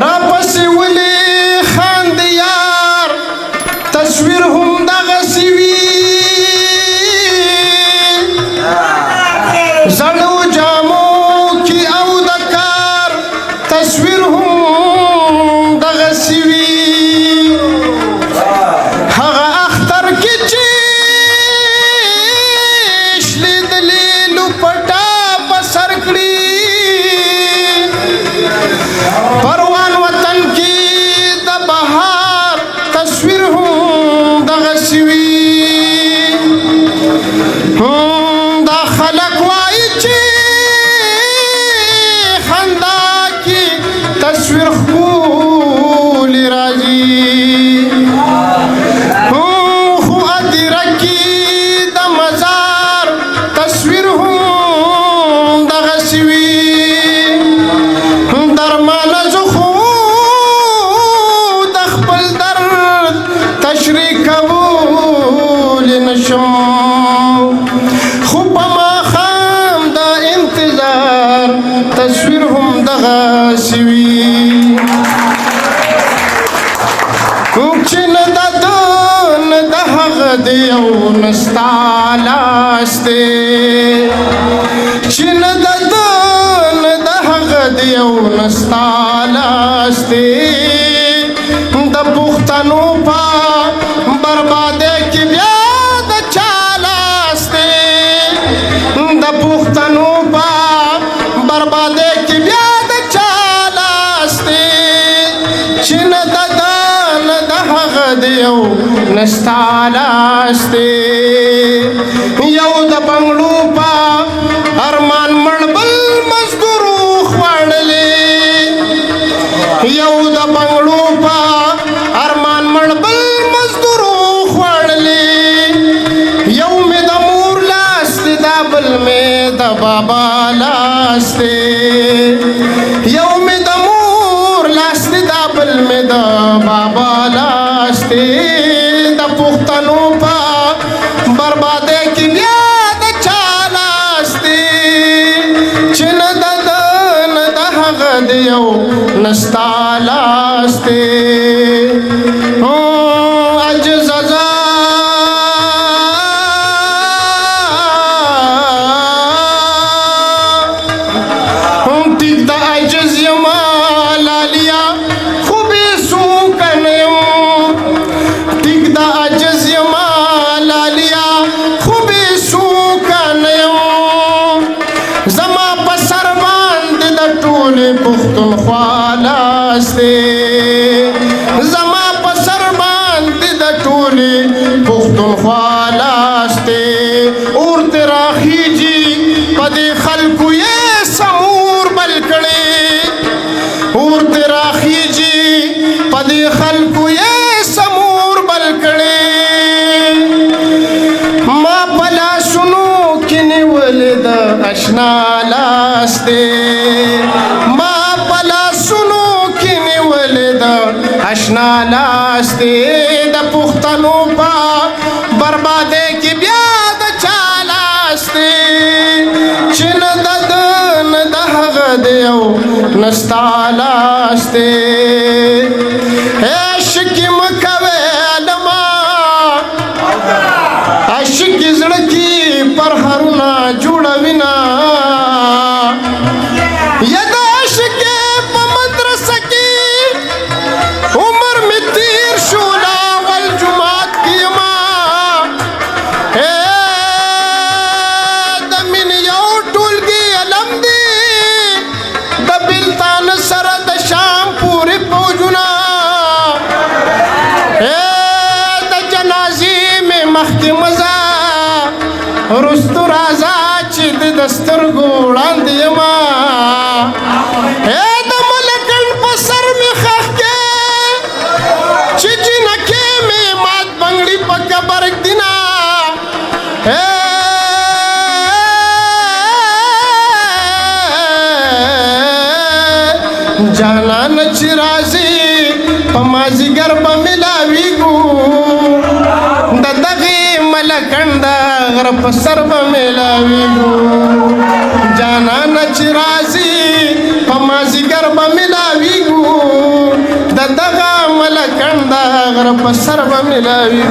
راپسې ولې خاندي یار تصویر هم دغسې وي زړو جامو کې او د کار تصویر هم دغسې وي هغه اختر کې چې شلیدلې لوپټه په سر کړي پروان وطن کې د بهار تصویر هم دغسې وي دا خلک وایي چې خندا کې تصویر ښکلې راځي خو ادیره کې د مزار تصویر هم دغسې وي درمانه زه خو د خپل درد تشریح کولی نشم خو په ماښام د انتظار تصویر هم دغسې وي چې نه د ده نه د هغه د یو نه ستا لاس دی چې نه د ده نه د هغه د یو نه ستا لاس دی د پښتنو په بربادۍ کې بیا د چا لاس دی د پښتنو په بربادۍ کې بیا د چا لاس دی چې نه د ده نه د هغه د یو نه ستا لاس دی یو د بنګړو په ارمان مړ بل مزدورو خوړلې یو د بنګړو په ارمان مړ بل مزدورو خوړلې یو مې د مور لاس دی دا بل مې د بابا لاس دی یو مې د مور لاس دی دا بل مې د بابا لاس دی د پښتنو په بربادۍ کې بیا د چا لاس دی چې نه د ده نه د هغه د یو نه ستا لاس دی عجز ټیک د عجز یما لالیا خو بېسوکه نه یم ټیک د عجز یما لالیا خو بېسوکه نه یم زما په سر باندې د ټولې پښتونخوا لاس دی زما په سر باندې د ټولې پښتونخوا لاس دی اور ترې راخیږي په دې خلکو یې سمور بل کړې اور ترې راخیږي په دې خلکو یې سمور بل کړې ما په لاسونو کې نیولې د اشنا لاس دی ما په لاسونو کې نیولې د اشنا لاس دی د پښتنو په بربادۍ کې بیا د چا لاس دی چې نه د ده نه د هغه د یو نه ستا لاس دی عشقي مه کوې لما عشقي زړه کې پرهرونه جوړوینه یا د عشقي په مدرسه کې عمر مې تیر شو لاول جماعت کې یما د مینې یو ټولګي علم دی د بلتان سره د شام پورې فوجونه د جنازې مې مخکې مزه رستو راځه چې د سترګو وړاندې یما د ملکن په سر مې خښ کې چې جنکې مې مات بنګړي په قبر ږدينه جانان چې راځي په مازیګر به ملاویږو د دغې ملکن د غره په سر به ملاویږو جانان چې راځي په مازیګر به ملاویږو ملکنده غره په سر به ملاوي